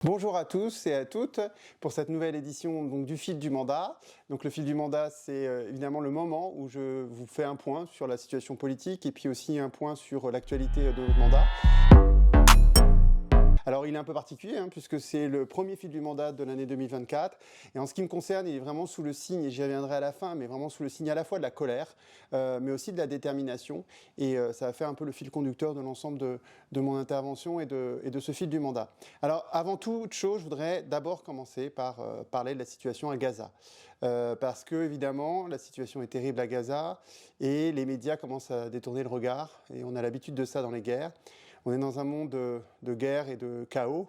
Bonjour à tous et à toutes pour cette nouvelle édition donc, du fil du mandat. Donc, le fil du mandat, c'est évidemment le moment où je vous fais un point sur la situation politique et puis aussi un point sur l'actualité de votre mandat. Alors il est un peu particulier puisque c'est le premier fil du mandat de l'année 2024 et en ce qui me concerne il est vraiment sous le signe, et j'y reviendrai à la fin, mais vraiment sous le signe à la fois de la colère mais aussi de la détermination et ça va faire un peu le fil conducteur de l'ensemble de mon intervention et de ce fil du mandat. Alors avant toute chose, je voudrais d'abord commencer par parler de la situation à Gaza. Parce que évidemment la situation est terrible à Gaza et les médias commencent à détourner le regard et on a l'habitude de ça dans les guerres. On est dans un monde de guerre et de chaos,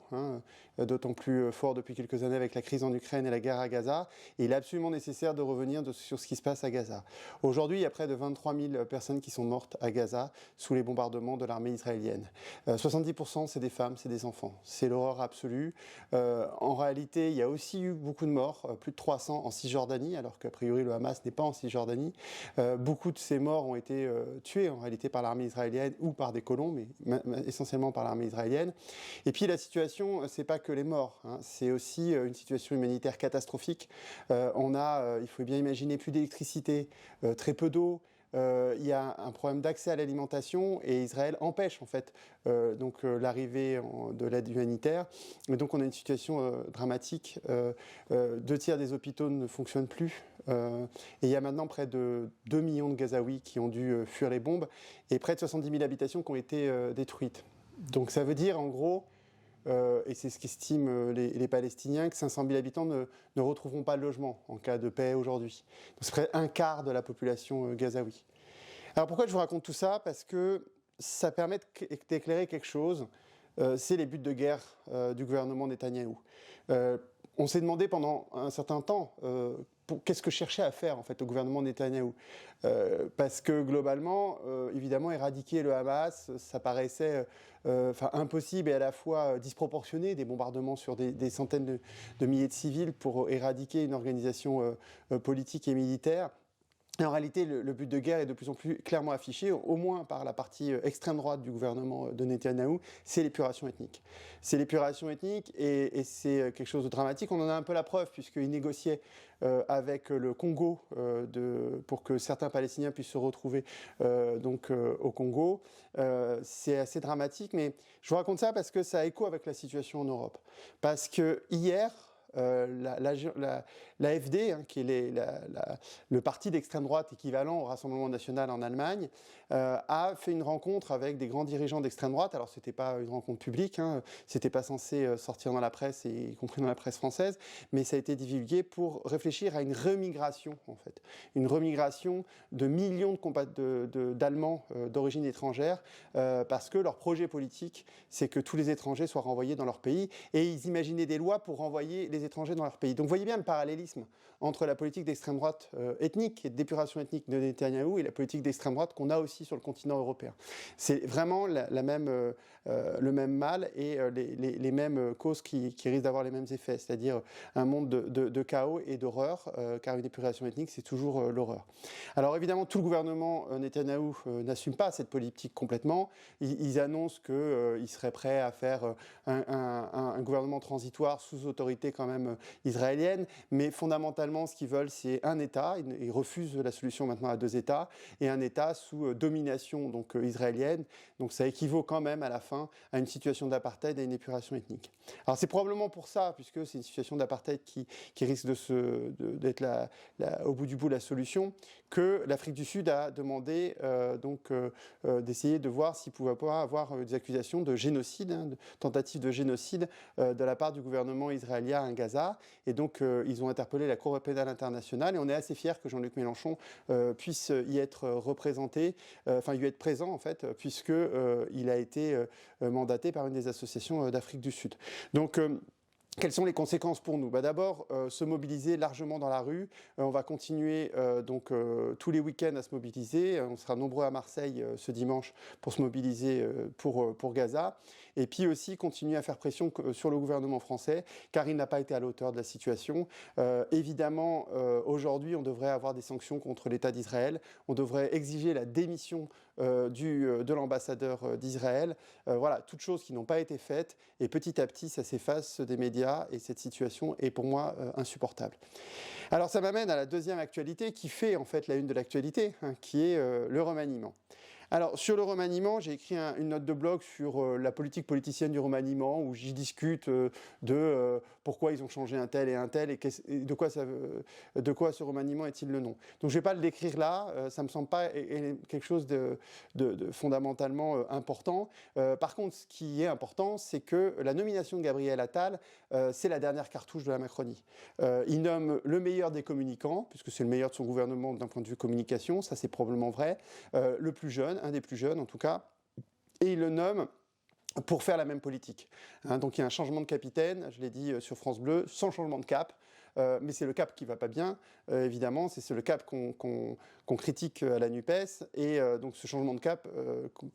d'autant plus fort depuis quelques années avec la crise en Ukraine et la guerre à Gaza. Et il est absolument nécessaire de revenir sur ce qui se passe à Gaza. Aujourd'hui, il y a près de 23 000 personnes qui sont mortes à Gaza sous les bombardements de l'armée israélienne. 70% c'est des femmes, c'est des enfants. C'est l'horreur absolue. En réalité, il y a aussi eu beaucoup de morts, plus de 300 en Cisjordanie, alors qu'a priori le Hamas n'est pas en Cisjordanie. Beaucoup de ces morts ont été tués en réalité par l'armée israélienne ou par des colons, mais essentiellement par l'armée israélienne. Et puis la situation, c'est pas que les morts, c'est aussi une situation humanitaire catastrophique. Il faut bien imaginer, plus d'électricité, très peu d'eau. Il y a un problème d'accès à l'alimentation et Israël empêche en fait l'arrivée de l'aide humanitaire. Et donc on a une situation dramatique. 2 tiers des hôpitaux ne fonctionnent plus. Et il y a maintenant près de 2 millions de Gazaouis qui ont dû fuir les bombes et près de 70 000 habitations qui ont été détruites. Donc ça veut dire en gros, et c'est ce qu'estiment les Palestiniens, que 500 000 habitants ne retrouveront pas de logement en cas de paix aujourd'hui. Donc c'est près un quart de la population gazaoui. Alors pourquoi je vous raconte tout ça ? Parce que ça permet d'éclairer quelque chose, c'est les buts de guerre du gouvernement Netanyahou. On s'est demandé pendant un certain temps qu'est-ce que cherchait à faire en fait au gouvernement Netanyahou, parce que globalement, évidemment, éradiquer le Hamas, ça paraissait impossible et à la fois disproportionné, des bombardements sur des centaines de milliers de civils pour éradiquer une organisation politique et militaire. Et en réalité, le but de guerre est de plus en plus clairement affiché, au moins par la partie extrême droite du gouvernement de Netanyahou, c'est l'épuration ethnique. C'est l'épuration ethnique et c'est quelque chose de dramatique. On en a un peu la preuve puisqu'il négociait avec le Congo pour que certains Palestiniens puissent se retrouver au Congo. C'est assez dramatique, mais je vous raconte ça parce que ça a écho avec la situation en Europe. Parce que hier, l'AfD, qui est le parti d'extrême droite équivalent au Rassemblement national en Allemagne, a fait une rencontre avec des grands dirigeants d'extrême droite. Alors c'était pas une rencontre publique, c'était pas censé sortir dans la presse, y compris dans la presse française, mais ça a été divulgué pour réfléchir à une remigration en fait, une remigration de millions d'Allemands d'origine étrangère, parce que leur projet politique, c'est que tous les étrangers soient renvoyés dans leur pays, et ils imaginaient des lois pour renvoyer les étrangers dans leur pays. Donc vous voyez bien le parallélisme entre la politique d'extrême droite ethnique et d'épuration ethnique de Netanyahou et la politique d'extrême droite qu'on a aussi sur le continent européen. C'est vraiment le même mal et les mêmes causes qui risquent d'avoir les mêmes effets, c'est-à-dire un monde de chaos et d'horreur, car une épuration ethnique, c'est toujours l'horreur. Alors évidemment, tout le gouvernement Netanyahou n'assume pas cette politique complètement. Ils annoncent qu'ils seraient prêts à faire un gouvernement transitoire sous autorité quand même israélienne, mais fondamentalement, ce qu'ils veulent, c'est un État. Ils refusent la solution maintenant à 2 États, et un État sous domination israélienne. Donc ça équivaut quand même à la fin à une situation d'apartheid et à une épuration ethnique. Alors c'est probablement pour ça, puisque c'est une situation d'apartheid qui risque d'être au bout du bout la solution, que l'Afrique du Sud a demandé d'essayer de voir s'il pouvait pas avoir des accusations de génocide, de tentative de génocide de la part du gouvernement israélien à Gaza. Et donc ils ont interpellé la Cour pénale internationale, et on est assez fiers que Jean-Luc Mélenchon puisse y être représenté, y être présent en fait, puisque il a été mandaté par une des associations d'Afrique du Sud. Donc quelles sont les conséquences pour nous ? D'abord, se mobiliser largement dans la rue. On va continuer tous les week-ends à se mobiliser. On sera nombreux à Marseille ce dimanche pour se mobiliser pour Gaza. et puis aussi continuer à faire pression sur le gouvernement français, car il n'a pas été à la hauteur de la situation. Évidemment, aujourd'hui, on devrait avoir des sanctions contre l'État d'Israël, on devrait exiger la démission de l'ambassadeur d'Israël. Voilà, toutes choses qui n'ont pas été faites, et petit à petit, ça s'efface des médias, et cette situation est pour moi insupportable. Alors ça m'amène à la deuxième actualité, qui fait en fait la une de l'actualité, hein, qui est le remaniement. Alors, sur le remaniement, j'ai écrit une note de blog sur la politique politicienne du remaniement, où j'y discute de pourquoi ils ont changé un tel, et de quoi ce remaniement est-il le nom. Donc, je ne vais pas le décrire là, ça ne me semble pas quelque chose de fondamentalement important. Par contre, ce qui est important, c'est que la nomination de Gabriel Attal, c'est la dernière cartouche de la Macronie. Il nomme le meilleur des communicants, puisque c'est le meilleur de son gouvernement d'un point de vue communication, ça c'est probablement vrai, le plus jeune, un des plus jeunes en tout cas, et il le nomme pour faire la même politique. Hein, donc il y a un changement de capitaine, je l'ai dit sur France Bleu, sans changement de cap. Mais c'est le cap qui ne va pas bien, évidemment, c'est le cap qu'on critique à la NUPES, et donc ce changement de cap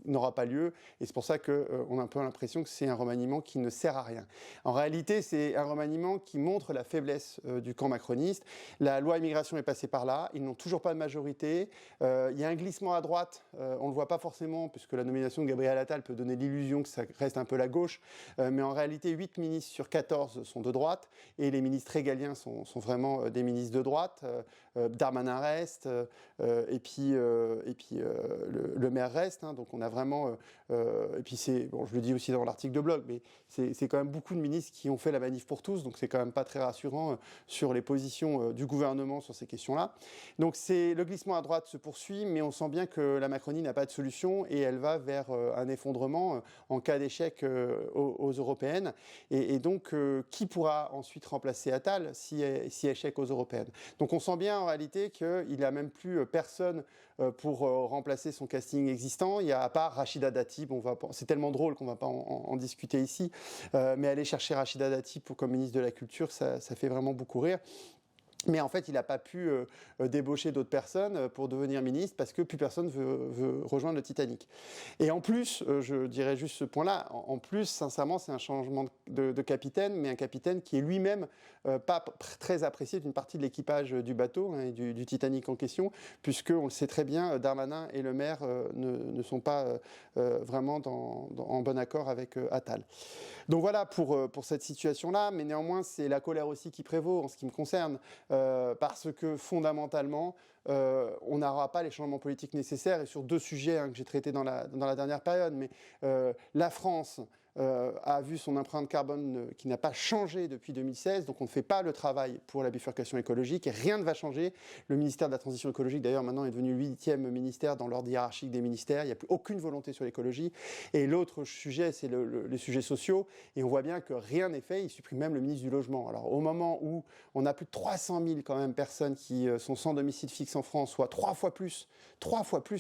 n'aura pas lieu, et c'est pour ça qu'on a un peu l'impression que c'est un remaniement qui ne sert à rien. En réalité, c'est un remaniement qui montre la faiblesse du camp macroniste. La loi immigration est passée par là, ils n'ont toujours pas de majorité, il y a un glissement à droite, on ne le voit pas forcément, puisque la nomination de Gabriel Attal peut donner l'illusion que ça reste un peu la gauche, mais en réalité, 8 ministres sur 14 sont de droite, et les ministres régaliens sont vraiment des ministres de droite. Darmanin reste, et puis le maire reste. Hein, donc on a vraiment... et puis je le dis aussi dans l'article de blog, mais c'est quand même beaucoup de ministres qui ont fait la manif pour tous, donc c'est quand même pas très rassurant sur les positions du gouvernement sur ces questions-là. Donc le glissement à droite se poursuit, mais on sent bien que la Macronie n'a pas de solution, et elle va vers un effondrement en cas d'échec aux européennes. Et donc, qui pourra ensuite remplacer Attal si échec aux européennes? Donc on sent bien en réalité qu'il n'a même plus personne pour remplacer son casting existant. Il y a, à part Rachida Dati, c'est tellement drôle qu'on ne va pas en discuter ici, mais aller chercher Rachida Dati comme ministre de la Culture, ça fait vraiment beaucoup rire. Mais en fait, il n'a pas pu débaucher d'autres personnes pour devenir ministre, parce que plus personne veut rejoindre le Titanic. Et en plus, je dirais juste ce point-là, en plus, sincèrement, c'est un changement de capitaine, mais un capitaine qui est lui-même pas très apprécié d'une partie de l'équipage du bateau, hein, du Titanic en question, puisque on le sait très bien, Darmanin et le maire ne sont pas vraiment en bon accord avec Attal. Donc voilà pour cette situation-là, mais néanmoins, c'est la colère aussi qui prévaut en ce qui me concerne. Parce que fondamentalement, on n'aura pas les changements politiques nécessaires, et sur deux sujets que j'ai traités dans la dernière période. Mais la France a vu son empreinte carbone qui n'a pas changé depuis 2016, donc on ne fait pas le travail pour la bifurcation écologique, et rien ne va changer. Le ministère de la Transition écologique, d'ailleurs, maintenant est devenu le 8e ministère dans l'ordre hiérarchique des ministères. Il n'y a plus aucune volonté sur l'écologie. Et l'autre sujet, c'est les sujets sociaux, et on voit bien que rien n'est fait. Il supprime même le ministre du Logement. Alors, au moment où on a plus de 300 000 quand même personnes qui sont sans domicile fixe en France, soit 3 fois plus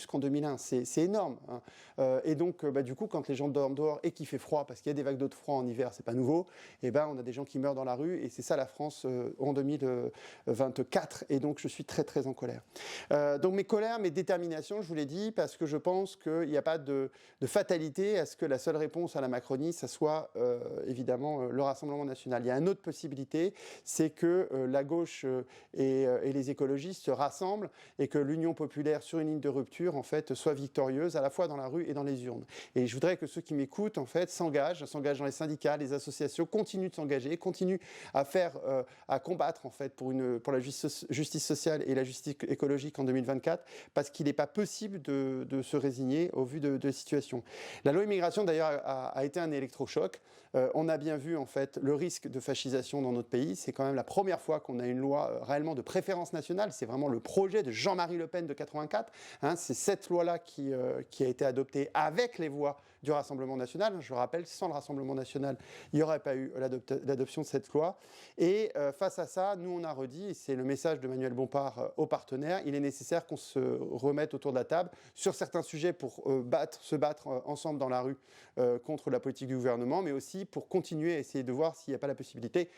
qu'en 2001, c'est énorme. Hein. Et donc, du coup, quand les gens dorment dehors et qu'il fait froid, parce qu'il y a des vagues de froid en hiver, c'est pas nouveau, et on a des gens qui meurent dans la rue, et c'est ça la France en 2024, et donc je suis très très en colère. Donc mes colères, mes déterminations, je vous l'ai dit, parce que je pense qu'il n'y a pas de fatalité à ce que la seule réponse à la Macronie, ça soit évidemment le Rassemblement national. Il y a une autre possibilité, c'est que la gauche et les écologistes se rassemblent, et que l'Union populaire sur une ligne de rupture en fait soit victorieuse à la fois dans la rue et dans les urnes. Et je voudrais que ceux qui m'écoutent en fait s'engagent dans les syndicats, les associations, continuent de s'engager, continuent à combattre en fait pour la justice sociale et la justice écologique en 2024, parce qu'il n'est pas possible de se résigner au vu de la situation. La loi immigration d'ailleurs a été un électrochoc. On a bien vu en fait le risque de fascisation dans notre pays. C'est quand même la première fois qu'on a une loi réellement de préférence nationale. C'est vraiment le projet de Jean-Marie Le Pen de 84. Hein, c'est cette loi-là qui a été adoptée avec les voix du Rassemblement national. Je rappelle, sans le Rassemblement national, il n'y aurait pas eu l'adoption de cette loi. Et face à ça, nous on a redit, et c'est le message de Manuel Bompard aux partenaires, il est nécessaire qu'on se remette autour de la table sur certains sujets pour se battre ensemble dans la rue contre la politique du gouvernement, mais aussi pour continuer à essayer de voir s'il n'y a pas la possibilité.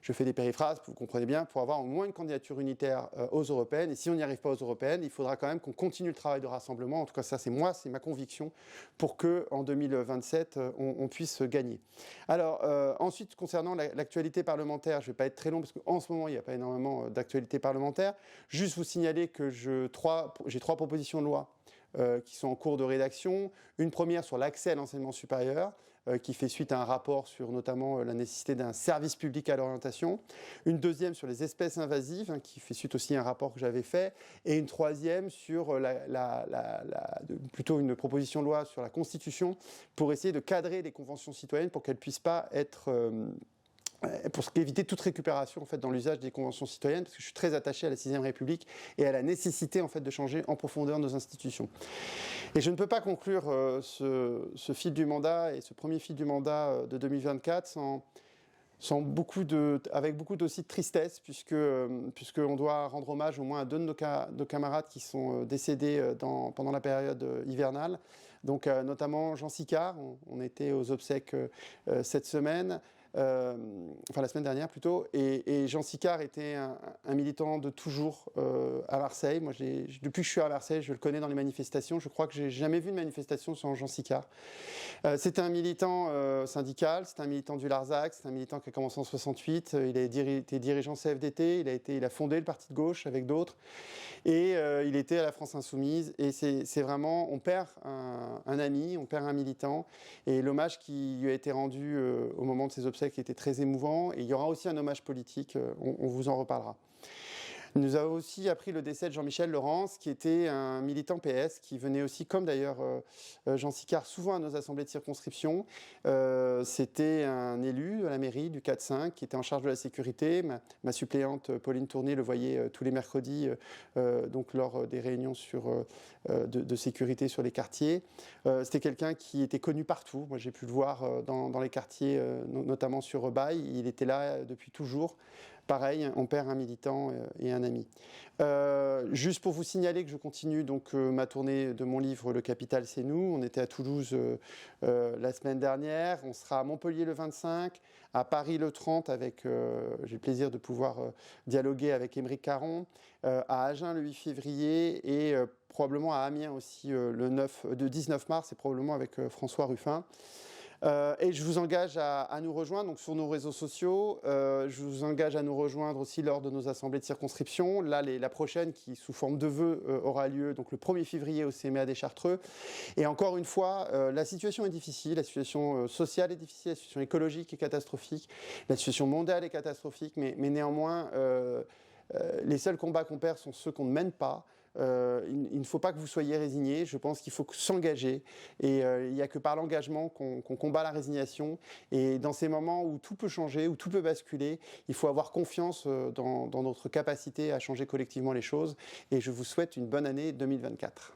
je fais des périphrases, vous comprenez bien, pour avoir au moins une candidature unitaire aux européennes. Et si on n'y arrive pas aux européennes, il faudra quand même qu'on continue le travail de rassemblement. En tout cas, ça, c'est ma conviction, pour qu'en 2027, on puisse gagner. Alors, ensuite, concernant l'actualité parlementaire, je ne vais pas être très long, parce qu'en ce moment, il n'y a pas énormément d'actualité parlementaire. Juste vous signaler que j'ai trois propositions de loi qui sont en cours de rédaction. Une première sur l'accès à l'enseignement supérieur, qui fait suite à un rapport sur notamment la nécessité d'un service public à l'orientation. Une deuxième sur les espèces invasives, qui fait suite aussi à un rapport que j'avais fait. Et une troisième sur plutôt une proposition de loi sur la Constitution pour essayer de cadrer les conventions citoyennes pour qu'elles ne puissent pas être... pour éviter toute récupération en fait, dans l'usage des conventions citoyennes, parce que je suis très attaché à la 6ème République et à la nécessité en fait, de changer en profondeur nos institutions. Et je ne peux pas conclure ce fil du mandat et ce premier fil du mandat de 2024 avec beaucoup aussi de tristesse, puisqu'on doit rendre hommage au moins à deux de nos camarades qui sont décédés pendant la période hivernale. Donc notamment Jean Sicard, on était aux obsèques cette semaine. La semaine dernière plutôt, et Jean Sicard était un militant de toujours à Marseille. Moi, depuis que je suis à Marseille, je le connais dans les manifestations. Je crois que j'ai jamais vu une manifestation sans Jean Sicard. C'était un militant syndical, c'était un militant du Larzac, c'est un militant qui a commencé en 68. Il a été dirigeant CFDT, il a fondé le parti de gauche avec d'autres, et il était à la France Insoumise. Et c'est vraiment, on perd un ami, on perd un militant, et l'hommage qui lui a été rendu au moment de ses obsèques qui était très émouvant, et il y aura aussi un hommage politique, on vous en reparlera. Nous avons aussi appris le décès de Jean-Michel Laurence, qui était un militant PS, qui venait aussi, comme d'ailleurs Jean Sicard, souvent à nos assemblées de circonscription. C'était un élu de la mairie du 4-5, qui était en charge de la sécurité. Ma suppléante Pauline Tourné le voyait tous les mercredis, donc lors des réunions de sécurité sur les quartiers. C'était quelqu'un qui était connu partout. Moi, j'ai pu le voir dans les quartiers, notamment sur Rebaille. Il était là depuis toujours. Pareil, on perd un militant et un ami. Juste pour vous signaler que je continue donc ma tournée de mon livre Le Capital, c'est nous. On était à Toulouse la semaine dernière. On sera à Montpellier le 25, à Paris le 30 avec, j'ai le plaisir de pouvoir dialoguer avec Émeric Caron, à Agen le 8 février et probablement à Amiens aussi le 19 mars et probablement avec François Ruffin. Et je vous engage à nous rejoindre donc sur nos réseaux sociaux. Je vous engage à nous rejoindre aussi lors de nos assemblées de circonscription. Là, la prochaine, qui sous forme de vœux aura lieu donc le 1er février au CMA des Chartreux. Et encore une fois, la situation est difficile, la situation sociale est difficile, la situation écologique est catastrophique, la situation mondiale est catastrophique, mais néanmoins, les seuls combats qu'on perd sont ceux qu'on ne mène pas. Il ne faut pas que vous soyez résignés, je pense qu'il faut s'engager et il n'y a que par l'engagement qu'on combat la résignation, et dans ces moments où tout peut changer, où tout peut basculer, il faut avoir confiance dans notre capacité à changer collectivement les choses, et je vous souhaite une bonne année 2024.